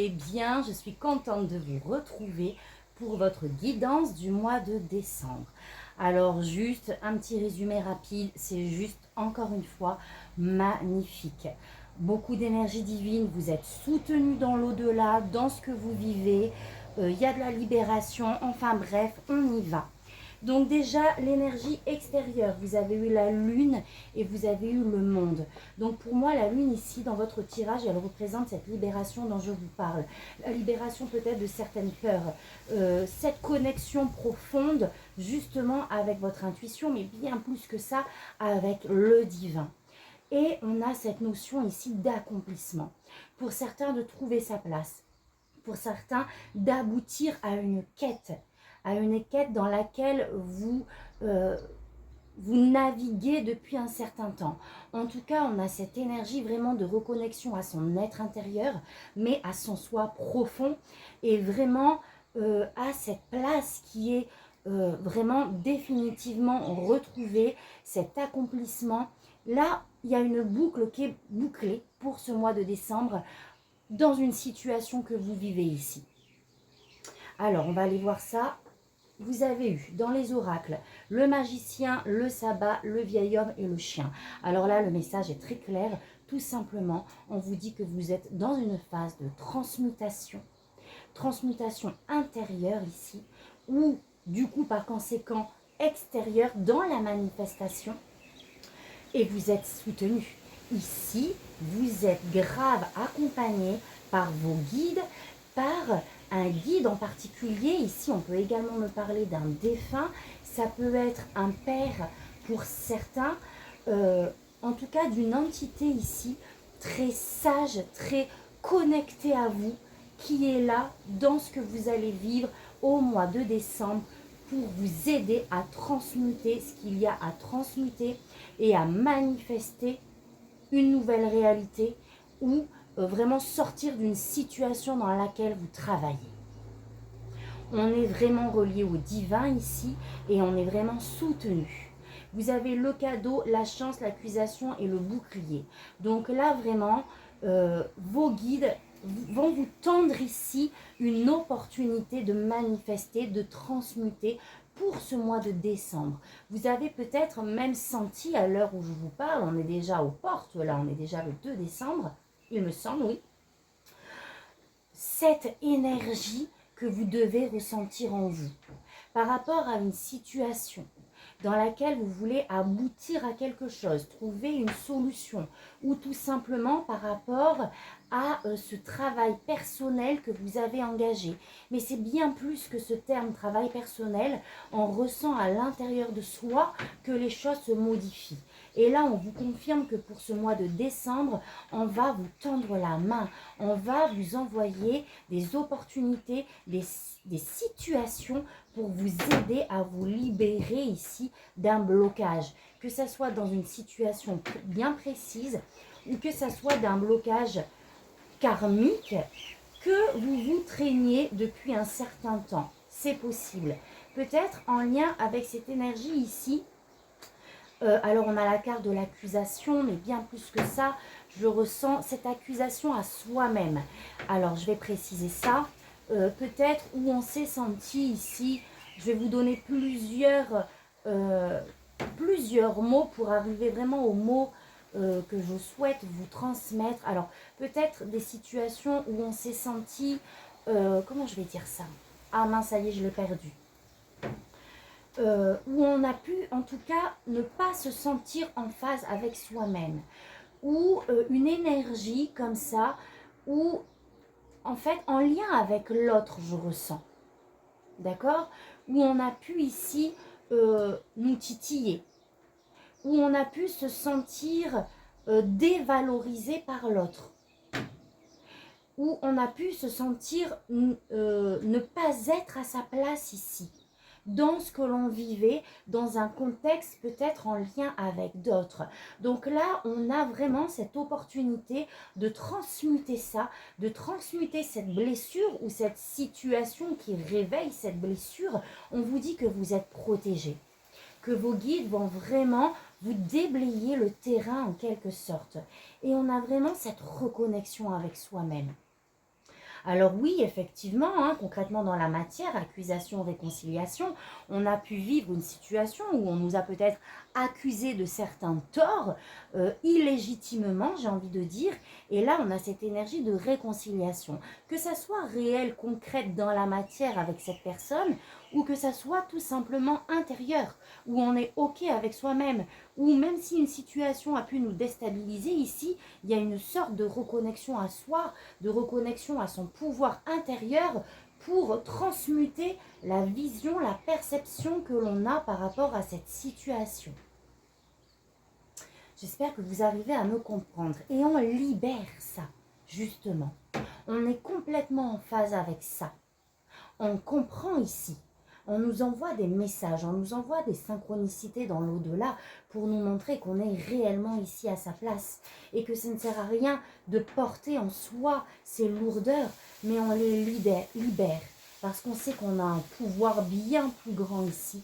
allez bien. Je suis contente de vous retrouver pour votre guidance du mois de décembre. Alors juste un petit résumé rapide, c'est juste encore une fois magnifique. Beaucoup d'énergie divine, vous êtes soutenu dans l'au-delà, dans ce que vous vivez. Il y a de la libération, enfin bref, on y va. Donc déjà, l'énergie extérieure, vous avez eu la lune et vous avez eu le monde. Donc pour moi, la lune ici, dans votre tirage, elle représente cette libération dont je vous parle. La libération peut-être de certaines peurs, cette connexion profonde justement avec votre intuition, mais bien plus que ça, avec le divin. Et on a cette notion ici d'accomplissement. Pour certains, de trouver sa place. Pour certains, d'aboutir à une quête dans laquelle vous naviguez depuis un certain temps. En tout cas, on a cette énergie vraiment de reconnexion à son être intérieur, mais à son soi profond, et vraiment à cette place qui est vraiment définitivement retrouvée, cet accomplissement. Là, il y a une boucle qui est bouclée pour ce mois de décembre dans une situation que vous vivez ici. Alors, on va aller voir ça. Vous avez eu dans les oracles le magicien, le sabbat, le vieil homme et le chien. Alors là, le message est très clair. Tout simplement, on vous dit que vous êtes dans une phase de transmutation. Transmutation intérieure ici, ou du coup, par conséquent, extérieure dans la manifestation. Et vous êtes soutenu. Ici, vous êtes grave accompagné par vos guides, par un guide en particulier. Ici, on peut également me parler d'un défunt. Ça peut être un père pour certains. En tout cas, d'une entité ici, très sage, très connectée à vous, qui est là dans ce que vous allez vivre au mois de décembre pour vous aider à transmuter ce qu'il y a à transmuter et à manifester une nouvelle réalité ou vraiment sortir d'une situation dans laquelle vous travaillez. On est vraiment relié au divin ici et on est vraiment soutenu. Vous avez le cadeau, la chance, l'accusation et le bouclier. Donc là vraiment, vos guides vont vous tendre ici une opportunité de manifester, de transmuter pour ce mois de décembre. Vous avez peut-être même senti à l'heure où je vous parle, on est déjà aux portes, là on est déjà le 2 décembre, il me semble, oui, cette énergie que vous devez ressentir en vous par rapport à une situation dans laquelle vous voulez aboutir à quelque chose, trouver une solution, ou tout simplement par rapport à ce travail personnel que vous avez engagé. Mais c'est bien plus que ce terme travail personnel, on ressent à l'intérieur de soi que les choses se modifient. Et là, on vous confirme que pour ce mois de décembre, on va vous tendre la main, on va vous envoyer des opportunités, des situations pour vous aider à vous libérer ici d'un blocage, que ce soit dans une situation bien précise ou que ce soit d'un blocage karmique que vous vous traîniez depuis un certain temps. C'est possible. Peut-être en lien avec cette énergie ici. Alors on a la carte de l'accusation, mais bien plus que ça, je ressens cette accusation à soi-même. Alors je vais préciser ça. Peut-être où on s'est senti ici, je vais vous donner plusieurs mots pour arriver vraiment aux mots que je souhaite vous transmettre. Alors peut-être des situations où on s'est senti, comment je vais dire ça? Ah mince, ça y est, je l'ai perdu. Où on a pu en tout cas ne pas se sentir en phase avec soi-même, ou une énergie comme ça, où en fait en lien avec l'autre je ressens, d'accord, où on a pu ici nous titiller, où on a pu se sentir dévalorisé par l'autre, où on a pu se sentir ne pas être à sa place ici, dans ce que l'on vivait, dans un contexte peut-être en lien avec d'autres. Donc là, on a vraiment cette opportunité de transmuter ça, de transmuter cette blessure ou cette situation qui réveille cette blessure. On vous dit que vous êtes protégé, que vos guides vont vraiment vous déblayer le terrain en quelque sorte. Et on a vraiment cette reconnexion avec soi-même. Alors oui, effectivement, hein, concrètement dans la matière, accusation, réconciliation, on a pu vivre une situation où on nous a peut-être accusé de certains torts, illégitimement, j'ai envie de dire, et là on a cette énergie de réconciliation. Que ça soit réel, concrète dans la matière avec cette personne, ou que ça soit tout simplement intérieur, où on est OK avec soi-même, ou même si une situation a pu nous déstabiliser, ici, il y a une sorte de reconnexion à soi, de reconnexion à son pouvoir intérieur pour transmuter la vision, la perception que l'on a par rapport à cette situation. J'espère que vous arrivez à me comprendre. Et on libère ça, justement. On est complètement en phase avec ça. On comprend ici. On nous envoie des messages, on nous envoie des synchronicités dans l'au-delà pour nous montrer qu'on est réellement ici à sa place et que ça ne sert à rien de porter en soi ces lourdeurs, mais on les libère parce qu'on sait qu'on a un pouvoir bien plus grand ici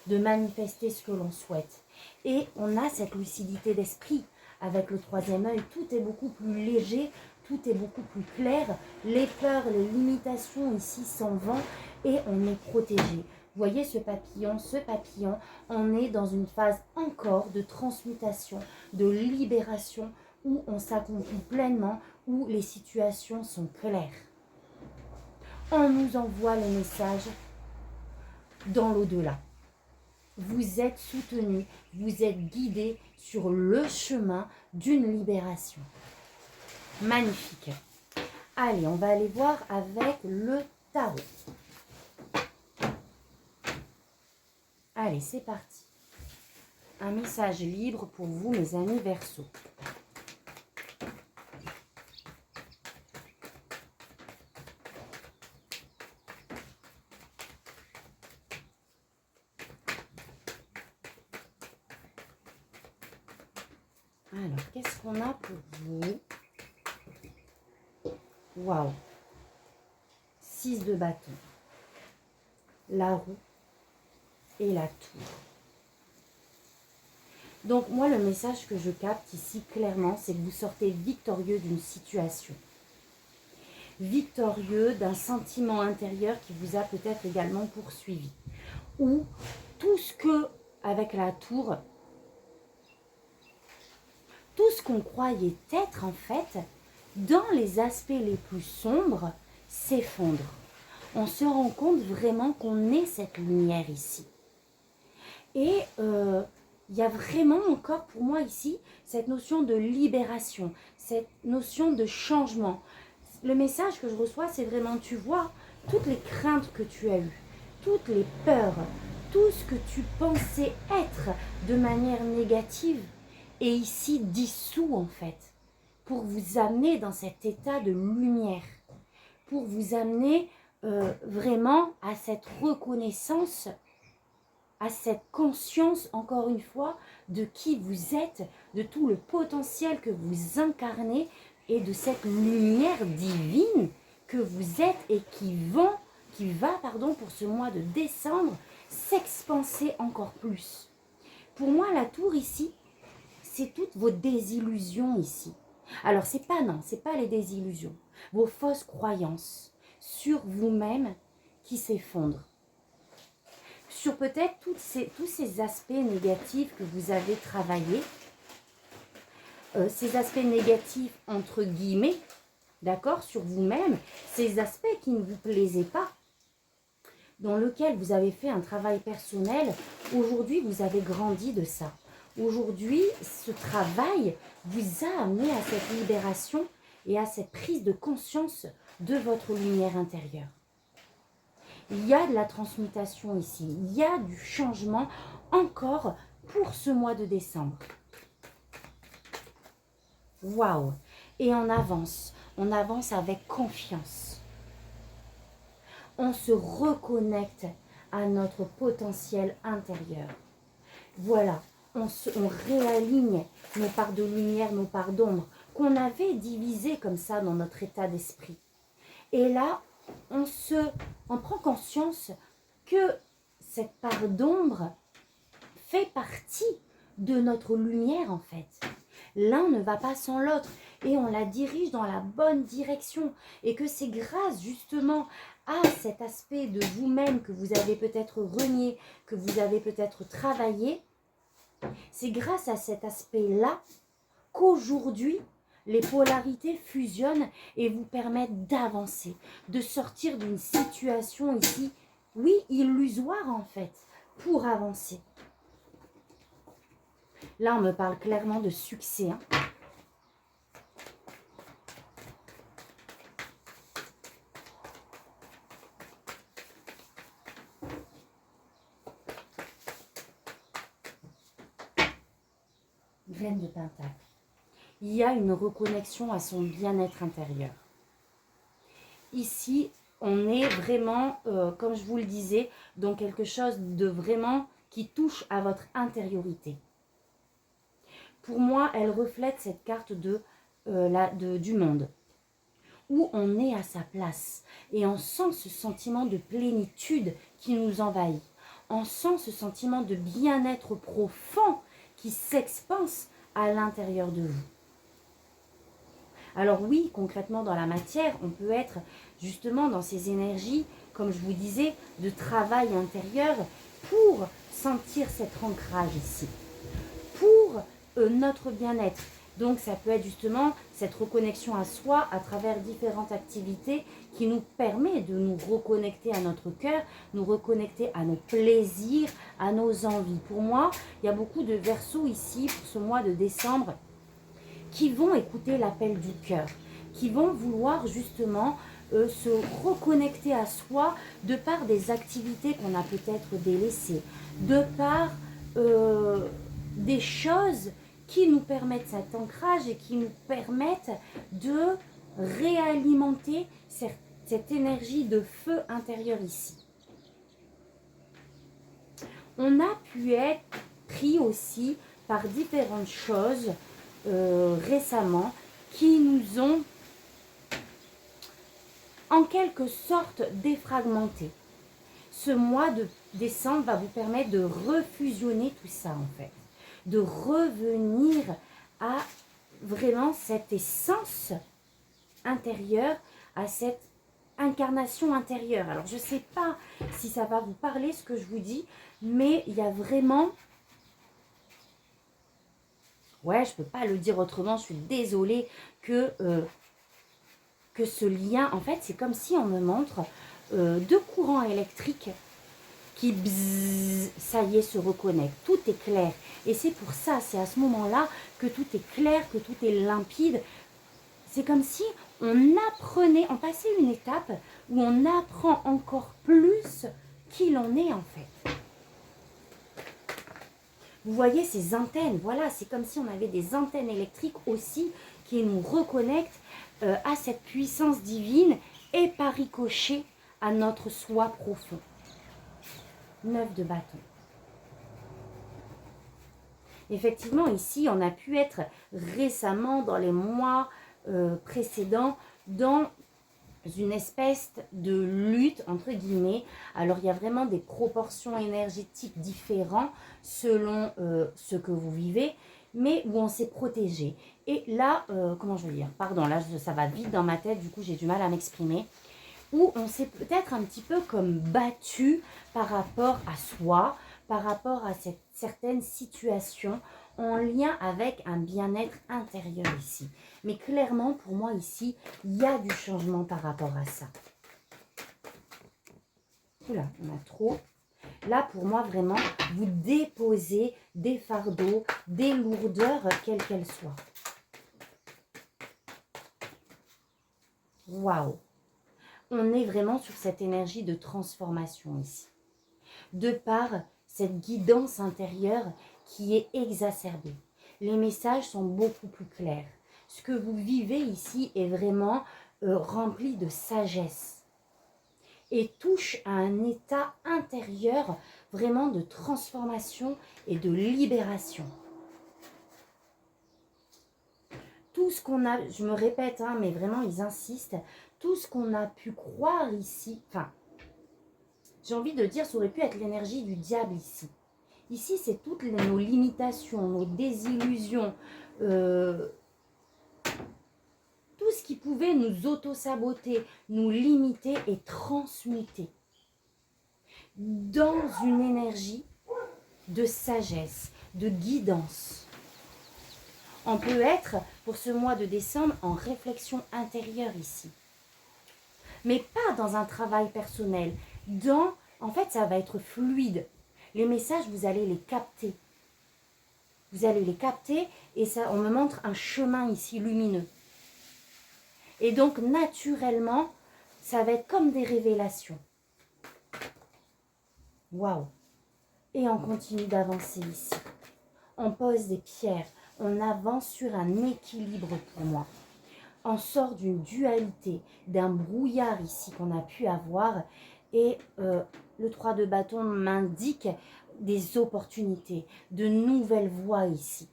de manifester ce que l'on souhaite. Et on a cette lucidité d'esprit. Avec le troisième œil, tout est beaucoup plus léger, tout est beaucoup plus clair. Les peurs, les limitations ici s'en vont et on est protégé. Vous voyez ce papillon, on est dans une phase encore de transmutation, de libération, où on s'accomplit pleinement, où les situations sont claires. On nous envoie le message dans l'au-delà. Vous êtes soutenu, vous êtes guidé sur le chemin d'une libération. Magnifique. Allez, on va aller voir avec le tarot. Allez, c'est parti. Un message libre pour vous, mes amis Verseaux. Alors, qu'est-ce qu'on a pour vous? Waouh! 6 de bâton. La roue et la tour. Donc, moi, le message que je capte ici, clairement, c'est que vous sortez victorieux d'une situation. Victorieux d'un sentiment intérieur qui vous a peut-être également poursuivi. Ou tout ce que, avec la tour, tout ce qu'on croyait être en fait, dans les aspects les plus sombres, s'effondre. On se rend compte vraiment qu'on est cette lumière ici. Et il y a vraiment encore pour moi ici cette notion de libération, cette notion de changement. Le message que je reçois, c'est vraiment, tu vois, toutes les craintes que tu as eues, toutes les peurs, tout ce que tu pensais être de manière négative, est ici dissous en fait, pour vous amener dans cet état de lumière, pour vous amener vraiment à cette reconnaissance, à cette conscience, encore une fois, de qui vous êtes, de tout le potentiel que vous incarnez et de cette lumière divine que vous êtes et qui va, pour ce mois de décembre, s'expanser encore plus. Pour moi, la tour ici, c'est toutes vos désillusions ici. Alors, c'est pas les désillusions, vos fausses croyances sur vous-même qui s'effondrent. Sur peut-être tous ces aspects négatifs que vous avez travaillés, ces aspects négatifs entre guillemets, d'accord, sur vous-même, ces aspects qui ne vous plaisaient pas, dans lesquels vous avez fait un travail personnel, aujourd'hui vous avez grandi de ça. Aujourd'hui, ce travail vous a amené à cette libération et à cette prise de conscience de votre lumière intérieure. Il y a de la transmutation ici, il y a du changement encore pour ce mois de décembre. Waouh! Et on avance avec confiance. On se reconnecte à notre potentiel intérieur. Voilà, on réaligne nos parts de lumière, nos parts d'ombre, qu'on avait divisées comme ça dans notre état d'esprit. Et là, on prend conscience que cette part d'ombre fait partie de notre lumière en fait. L'un ne va pas sans l'autre et on la dirige dans la bonne direction. Et que c'est grâce justement à cet aspect de vous-même que vous avez peut-être renié, que vous avez peut-être travaillé, c'est grâce à cet aspect-là qu'aujourd'hui, les polarités fusionnent et vous permettent d'avancer, de sortir d'une situation ici, oui, illusoire en fait, pour avancer. Là, on me parle clairement de succès. Hein. Reine de Pentacle. Il y a une reconnexion à son bien-être intérieur. Ici, on est vraiment, comme je vous le disais, dans quelque chose de vraiment qui touche à votre intériorité. Pour moi, elle reflète cette carte du monde, où on est à sa place et on sent ce sentiment de plénitude qui nous envahit. On sent ce sentiment de bien-être profond qui s'expanse à l'intérieur de vous. Alors oui, concrètement dans la matière, on peut être justement dans ces énergies, comme je vous disais, de travail intérieur pour sentir cet ancrage ici, pour notre bien-être. Donc ça peut être justement cette reconnexion à soi à travers différentes activités qui nous permet de nous reconnecter à notre cœur, nous reconnecter à nos plaisirs, à nos envies. Pour moi, il y a beaucoup de Verseaux ici pour ce mois de décembre qui vont écouter l'appel du cœur, qui vont vouloir justement se reconnecter à soi de par des activités qu'on a peut-être délaissées, de par des choses qui nous permettent cet ancrage et qui nous permettent de réalimenter cette énergie de feu intérieur ici. On a pu être pris aussi par différentes choses récemment qui nous ont en quelque sorte défragmentés. Ce mois de décembre va vous permettre de refusionner tout ça en fait, de revenir à vraiment cette essence intérieure, à cette incarnation intérieure. Alors je ne sais pas si ça va vous parler ce que je vous dis, mais il y a vraiment... Ouais, je ne peux pas le dire autrement, je suis désolée que ce lien, en fait, c'est comme si on me montre deux courants électriques qui, bzzz, ça y est, se reconnectent. Tout est clair. Et c'est pour ça, c'est à ce moment-là que tout est clair, que tout est limpide. C'est comme si on apprenait, on passait une étape où on apprend encore plus qui l'on est en fait. Vous voyez ces antennes, voilà, c'est comme si on avait des antennes électriques aussi qui nous reconnectent à cette puissance divine et par ricochet à notre soi profond. 9 de bâton. Effectivement, ici, on a pu être récemment, dans les mois précédents, dans une espèce de lutte, entre guillemets. Alors, il y a vraiment des proportions énergétiques différentes selon ce que vous vivez, mais où on s'est protégé. Et là, comment je vais dire? Pardon, là, ça va vite dans ma tête, du coup, j'ai du mal à m'exprimer. Où on s'est peut-être un petit peu comme battu par rapport à soi, par rapport à cette certaine situation en lien avec un bien-être intérieur ici. Mais clairement, pour moi ici, il y a du changement par rapport à ça. Oula, on a trop. Là, pour moi, vraiment, vous déposez des fardeaux, des lourdeurs, quelles qu'elles soient. Waouh! On est vraiment sur cette énergie de transformation ici. De par cette guidance intérieure qui est exacerbée. Les messages sont beaucoup plus clairs. Ce que vous vivez ici est vraiment rempli de sagesse et touche à un état intérieur vraiment de transformation et de libération. Tout ce qu'on a, je me répète, hein, mais vraiment ils insistent, tout ce qu'on a pu croire ici, enfin, j'ai envie de dire, ça aurait pu être l'énergie du diable ici, Ici, c'est toutes nos limitations, nos désillusions, tout ce qui pouvait nous auto-saboter, nous limiter et transmuter dans une énergie de sagesse, de guidance. On peut être, pour ce mois de décembre, en réflexion intérieure ici. Mais pas dans un travail personnel. En fait, ça va être fluide. Les messages, vous allez les capter. Vous allez les capter et ça, on me montre un chemin ici lumineux. Et donc, naturellement, ça va être comme des révélations. Waouh! Et on continue d'avancer ici. On pose des pierres. On avance sur un équilibre pour moi. On sort d'une dualité, d'un brouillard ici qu'on a pu avoir. Et le 3 de bâton m'indique des opportunités, de nouvelles voies ici.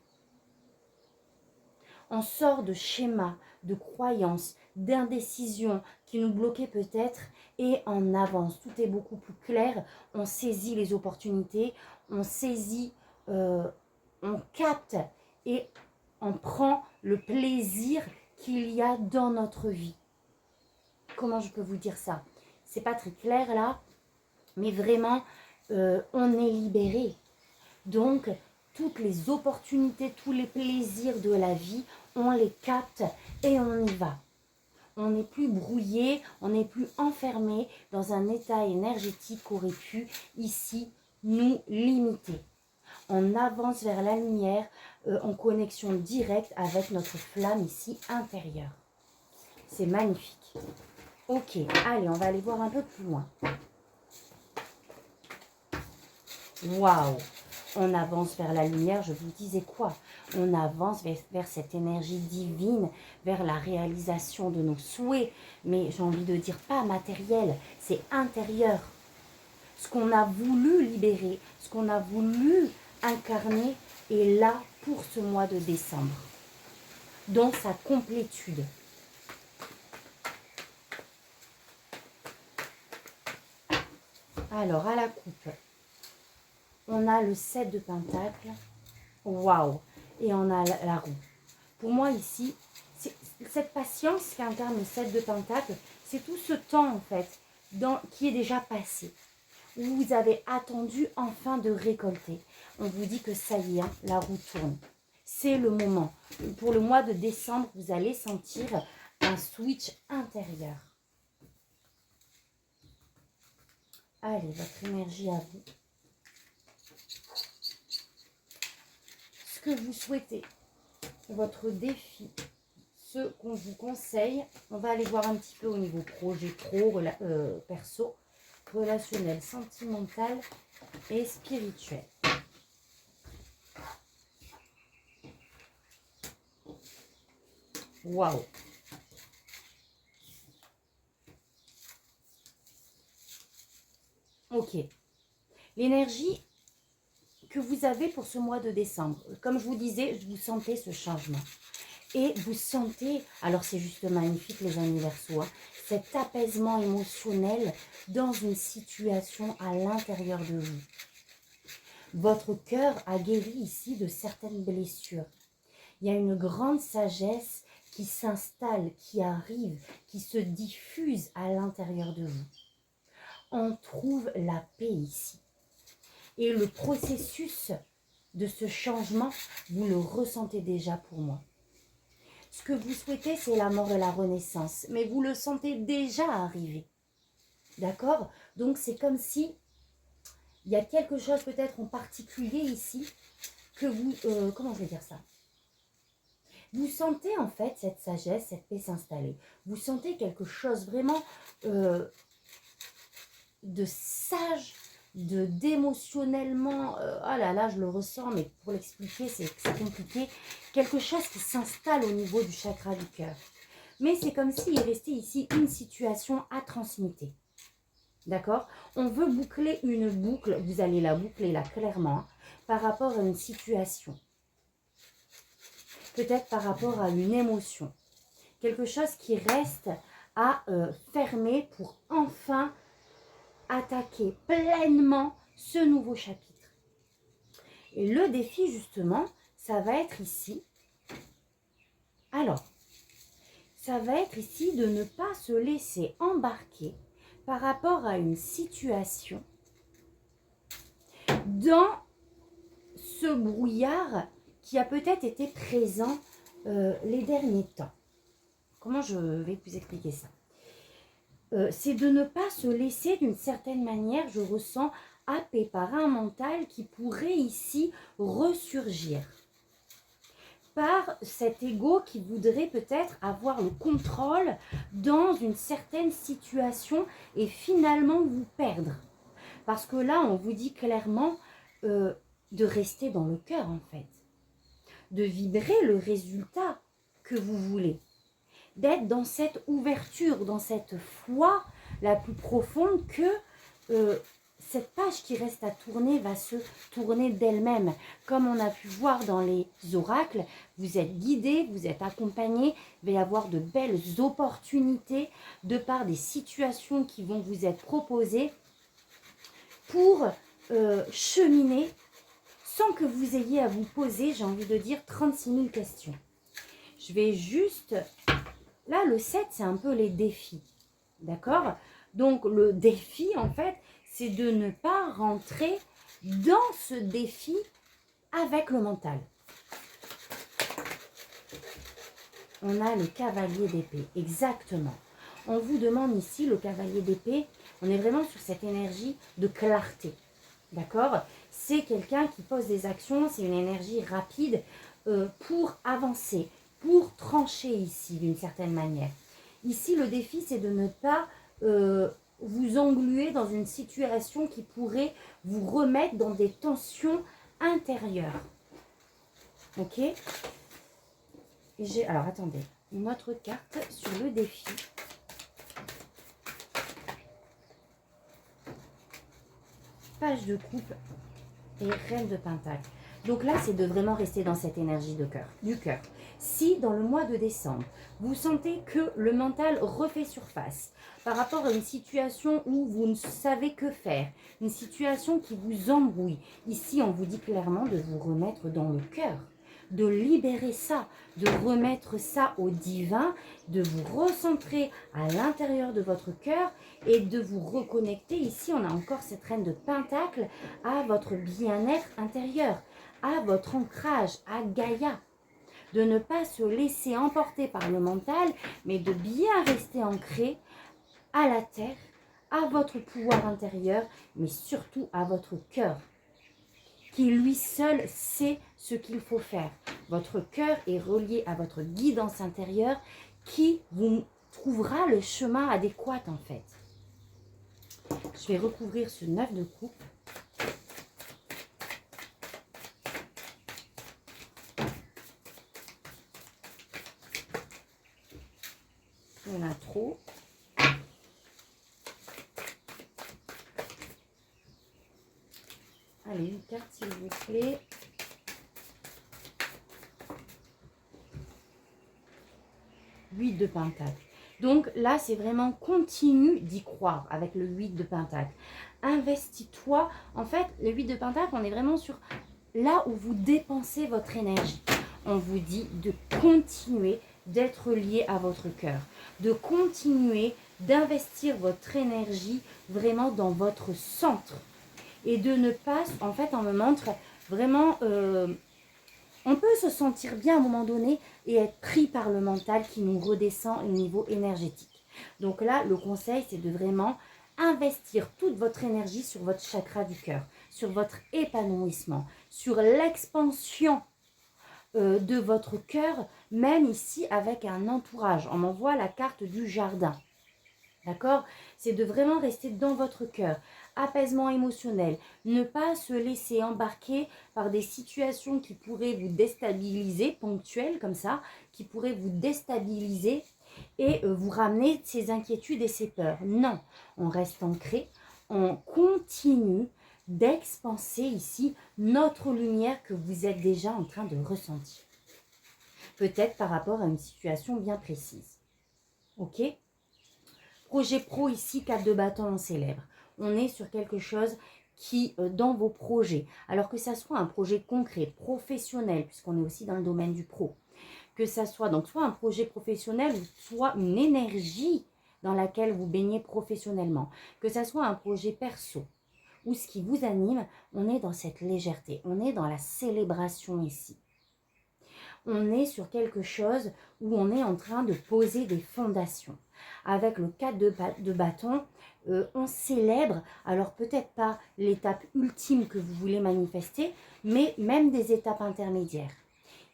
On sort de schémas, de croyances, d'indécisions qui nous bloquaient peut-être et on avance. Tout est beaucoup plus clair. On saisit les opportunités, on saisit, on capte et on prend le plaisir qu'il y a dans notre vie. Comment je peux vous dire ça? C'est pas très clair là, mais vraiment, on est libéré. Donc, toutes les opportunités, tous les plaisirs de la vie, on les capte et on y va. On n'est plus brouillé, on n'est plus enfermé dans un état énergétique qui aurait pu ici nous limiter. On avance vers la lumière en connexion directe avec notre flamme ici intérieure. C'est magnifique. Ok, allez, on va aller voir un peu plus loin. Waouh! On avance vers la lumière, je vous disais quoi? On avance vers cette énergie divine, vers la réalisation de nos souhaits. Mais j'ai envie de dire pas matériel, c'est intérieur. Ce qu'on a voulu libérer, ce qu'on a voulu incarner est là pour ce mois de décembre. Dans sa complétude. Alors, à la coupe, on a le 7 de Pentacle. Waouh! Et on a la roue. Pour moi, ici, cette patience qui incarne le 7 de Pentacle, c'est tout ce temps, en fait, qui est déjà passé. Où vous avez attendu enfin de récolter. On vous dit que ça y est, hein, la roue tourne. C'est le moment. Pour le mois de décembre, vous allez sentir un switch intérieur. Allez, votre énergie à vous. Ce que vous souhaitez, votre défi, ce qu'on vous conseille, on va aller voir un petit peu au niveau projet pro, perso, relationnel, sentimental et spirituel. Waouh! Ok. L'énergie que vous avez pour ce mois de décembre, comme je vous disais, vous sentez ce changement. Et vous sentez, alors c'est juste magnifique les universaux, hein, cet apaisement émotionnel dans une situation à l'intérieur de vous. Votre cœur a guéri ici de certaines blessures. Il y a une grande sagesse qui s'installe, qui arrive, qui se diffuse à l'intérieur de vous. On trouve la paix ici. Et le processus de ce changement, vous le ressentez déjà pour moi. Ce que vous souhaitez, c'est la mort et la renaissance. Mais vous le sentez déjà arriver. D'accord? Donc, c'est comme si il y a quelque chose peut-être en particulier ici que vous... comment je vais dire ça? Vous sentez en fait cette sagesse, cette paix s'installer. Vous sentez quelque chose vraiment de sage, d'émotionnellement, ah là là, je le ressens, mais pour l'expliquer, c'est compliqué. Quelque chose qui s'installe au niveau du chakra du cœur. Mais c'est comme s'il restait ici une situation à transmuter. D'accord? On veut boucler une boucle, vous allez la boucler là clairement, hein, par rapport à une situation. Peut-être par rapport à une émotion. Quelque chose qui reste à fermer pour enfin attaquer pleinement ce nouveau chapitre. Et le défi, justement, ça va être ici. Alors, ça va être ici de ne pas se laisser embarquer par rapport à une situation dans ce brouillard qui a peut-être été présent les derniers temps. Comment je vais vous expliquer ça? C'est de ne pas se laisser d'une certaine manière, je ressens, happer par un mental qui pourrait ici ressurgir. Par cet ego qui voudrait peut-être avoir le contrôle dans une certaine situation et finalement vous perdre. Parce que là, on vous dit clairement de rester dans le cœur en fait. De vibrer le résultat que vous voulez. D'être dans cette ouverture, dans cette foi la plus profonde que cette page qui reste à tourner va se tourner d'elle-même. Comme on a pu voir dans les oracles, vous êtes guidés, vous êtes accompagnés, il va y avoir de belles opportunités de par des situations qui vont vous être proposées pour cheminer sans que vous ayez à vous poser, j'ai envie de dire, 36 000 questions. Je vais juste... Là, le 7, c'est un peu les défis. D'accord? Donc, le défi, en fait, c'est de ne pas rentrer dans ce défi avec le mental. On a le cavalier d'épée, exactement. On vous demande ici, le cavalier d'épée, on est vraiment sur cette énergie de clarté. D'accord? C'est quelqu'un qui pose des actions, c'est une énergie rapide pour avancer, pour trancher ici d'une certaine manière. Ici, le défi, c'est de ne pas vous engluer dans une situation qui pourrait vous remettre dans des tensions intérieures. Ok? Alors, attendez. Une autre carte sur le défi. Page de coupe et reine de pentacle. Donc là, c'est de vraiment rester dans cette énergie du cœur. Si dans le mois de décembre, vous sentez que le mental refait surface par rapport à une situation où vous ne savez que faire, une situation qui vous embrouille, ici on vous dit clairement de vous remettre dans le cœur, de libérer ça, de remettre ça au divin, de vous recentrer à l'intérieur de votre cœur et de vous reconnecter. Ici, on a encore cette reine de pentacle à votre bien-être intérieur, à votre ancrage, à Gaïa. De ne pas se laisser emporter par le mental, mais de bien rester ancré à la terre, à votre pouvoir intérieur, mais surtout à votre cœur, qui lui seul sait ce qu'il faut faire. Votre cœur est relié à votre guidance intérieure qui vous trouvera le chemin adéquat en fait. Je vais recouvrir ce 9 de coupe. Il y en a trop. Allez, une carte s'il vous plaît. Huit de pentacle. Donc là, c'est vraiment continue d'y croire avec le 8 de pentacle. Investis-toi. En fait, le 8 de pentacle, on est vraiment sur là où vous dépensez votre énergie. On vous dit de continuer d'être lié à votre cœur, de continuer d'investir votre énergie vraiment dans votre centre et de ne pas, en fait, on me montre vraiment, on peut se sentir bien à un moment donné et être pris par le mental qui nous redescend au niveau énergétique. Donc là, le conseil, c'est de vraiment investir toute votre énergie sur votre chakra du cœur, sur votre épanouissement, sur l'expansion de votre cœur, même ici avec un entourage. On m'envoie la carte du jardin. D'accord? C'est de vraiment rester dans votre cœur. Apaisement émotionnel. Ne pas se laisser embarquer par des situations qui pourraient vous déstabiliser, ponctuelles comme ça, qui pourraient vous déstabiliser et vous ramener ces inquiétudes et ces peurs. Non, on reste ancré, on continue d'expanser ici notre lumière que vous êtes déjà en train de ressentir. Peut-être par rapport à une situation bien précise. Ok? Projet pro ici, 4 de bâton en célèbre. On est sur quelque chose dans vos projets, alors que ça soit un projet concret, professionnel, puisqu'on est aussi dans le domaine du pro, que ça soit donc soit un projet professionnel ou soit une énergie dans laquelle vous baignez professionnellement, que ça soit un projet perso ou ce qui vous anime, on est dans cette légèreté, on est dans la célébration ici. On est sur quelque chose où on est en train de poser des fondations. Avec le 4 de bâton, on célèbre, alors peut-être pas l'étape ultime que vous voulez manifester, mais même des étapes intermédiaires.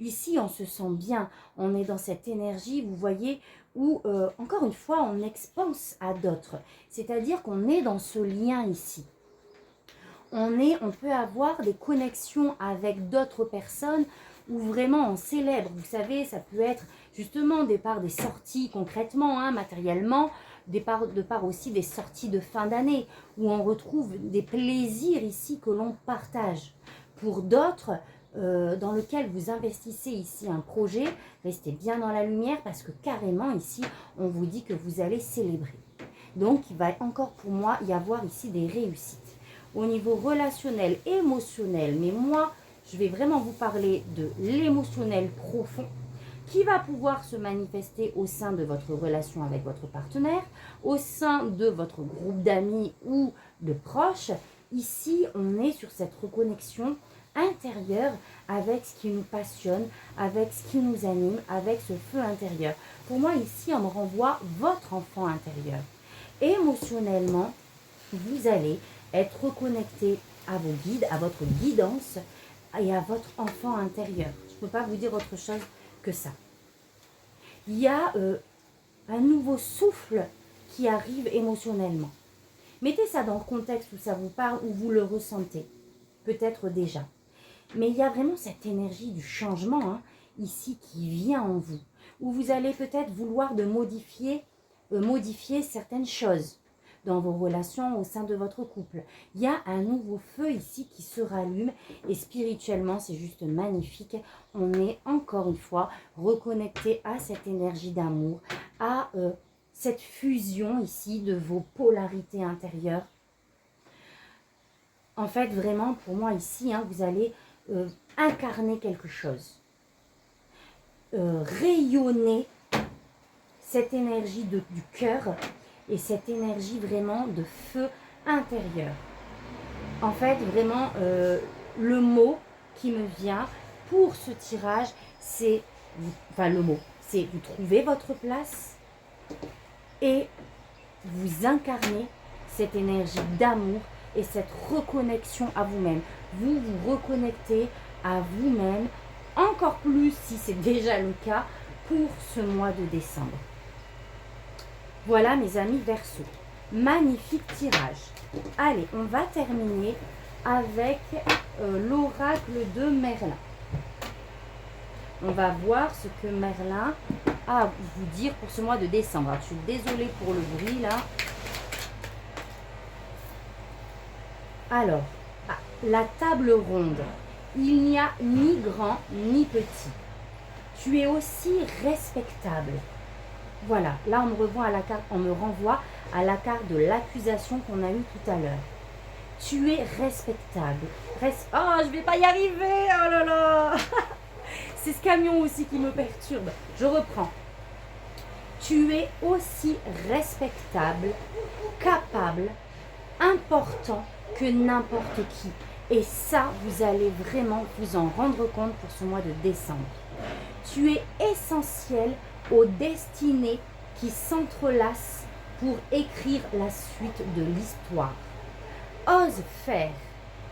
Ici, on se sent bien, on est dans cette énergie, vous voyez, où, encore une fois, on expanse à d'autres. C'est-à-dire qu'on est dans ce lien ici. On peut avoir des connexions avec d'autres personnes où vraiment on célèbre. Vous savez, ça peut être justement des sorties concrètement, hein, matériellement, de part aussi des sorties de fin d'année, où on retrouve des plaisirs ici que l'on partage. Pour d'autres, dans lequel vous investissez ici un projet, restez bien dans la lumière parce que carrément ici, on vous dit que vous allez célébrer. Donc, il va encore pour moi y avoir ici des réussites. Au niveau relationnel, émotionnel, mais moi, je vais vraiment vous parler de l'émotionnel profond qui va pouvoir se manifester au sein de votre relation avec votre partenaire, au sein de votre groupe d'amis ou de proches. Ici, on est sur cette reconnexion intérieure avec ce qui nous passionne, avec ce qui nous anime, avec ce feu intérieur. Pour moi, ici, on me renvoie votre enfant intérieur. Émotionnellement, vous allez être reconnecté à vos guides, à votre guidance et à votre enfant intérieur. Je ne peux pas vous dire autre chose que ça. Il y a un nouveau souffle qui arrive émotionnellement. Mettez ça dans le contexte où ça vous parle, où vous le ressentez, peut-être déjà. Mais il y a vraiment cette énergie du changement, hein, ici qui vient en vous, où vous allez peut-être vouloir modifier certaines choses dans vos relations au sein de votre couple. Il y a un nouveau feu ici qui se rallume et spirituellement, c'est juste magnifique. On est encore une fois reconnecté à cette énergie d'amour, à cette fusion ici de vos polarités intérieures. En fait, vraiment, pour moi ici, hein, vous allez incarner quelque chose, rayonner cette énergie du cœur et cette énergie vraiment de feu intérieur. En fait, vraiment, le mot qui me vient pour ce tirage, c'est, c'est vous trouvez votre place et vous incarnez cette énergie d'amour et cette reconnexion à vous-même. Vous vous reconnectez à vous-même, encore plus si c'est déjà le cas, pour ce mois de décembre. Voilà mes amis Verseau, magnifique tirage. Allez, on va terminer avec l'oracle de Merlin. On va voir ce que Merlin a à vous dire pour ce mois de décembre. Alors, je suis désolée pour le bruit là. Alors, la table ronde. Il n'y a ni grand ni petit. Tu es aussi respectable. Voilà, là on me renvoie à la carte de l'accusation qu'on a eue tout à l'heure. Tu es respectable. Oh, je vais pas y arriver, oh là là. C'est ce camion aussi qui me perturbe. Je reprends. Tu es aussi respectable, capable, important que n'importe qui. Et ça, vous allez vraiment vous en rendre compte pour ce mois de décembre. Tu es essentiel aux destinées qui s'entrelacent pour écrire la suite de l'histoire. Ose faire,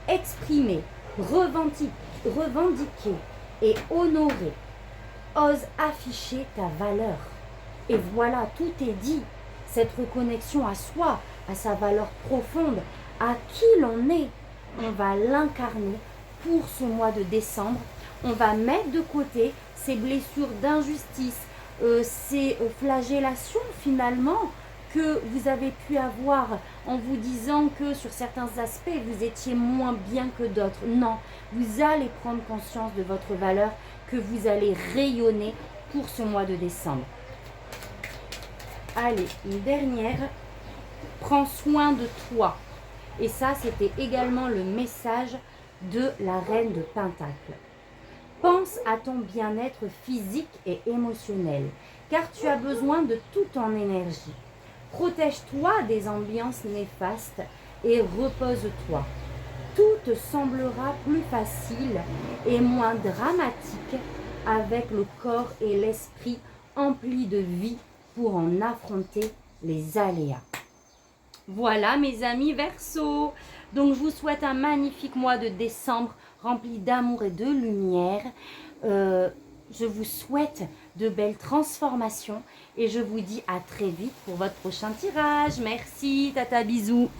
exprimer, revendiquer et honorer. Ose afficher ta valeur. Et voilà, tout est dit. Cette reconnexion à soi, à sa valeur profonde, à qui l'on est, on va l'incarner pour ce mois de décembre. On va mettre de côté ces blessures d'injustice, ces flagellations finalement que vous avez pu avoir en vous disant que sur certains aspects vous étiez moins bien que d'autres. Non, vous allez prendre conscience de votre valeur, que vous allez rayonner pour ce mois de décembre. Allez, une dernière. Prends soin de toi. Et ça, c'était également le message de la reine de Pentacle. Pense à ton bien-être physique et émotionnel, car tu as besoin de toute ton énergie. Protège-toi des ambiances néfastes et repose-toi. Tout te semblera plus facile et moins dramatique avec le corps et l'esprit emplis de vie pour en affronter les aléas. Voilà mes amis Verseau. Donc je vous souhaite un magnifique mois de décembre rempli d'amour et de lumière. Je vous souhaite de belles transformations et je vous dis à très vite pour votre prochain tirage. Merci, tata, bisous.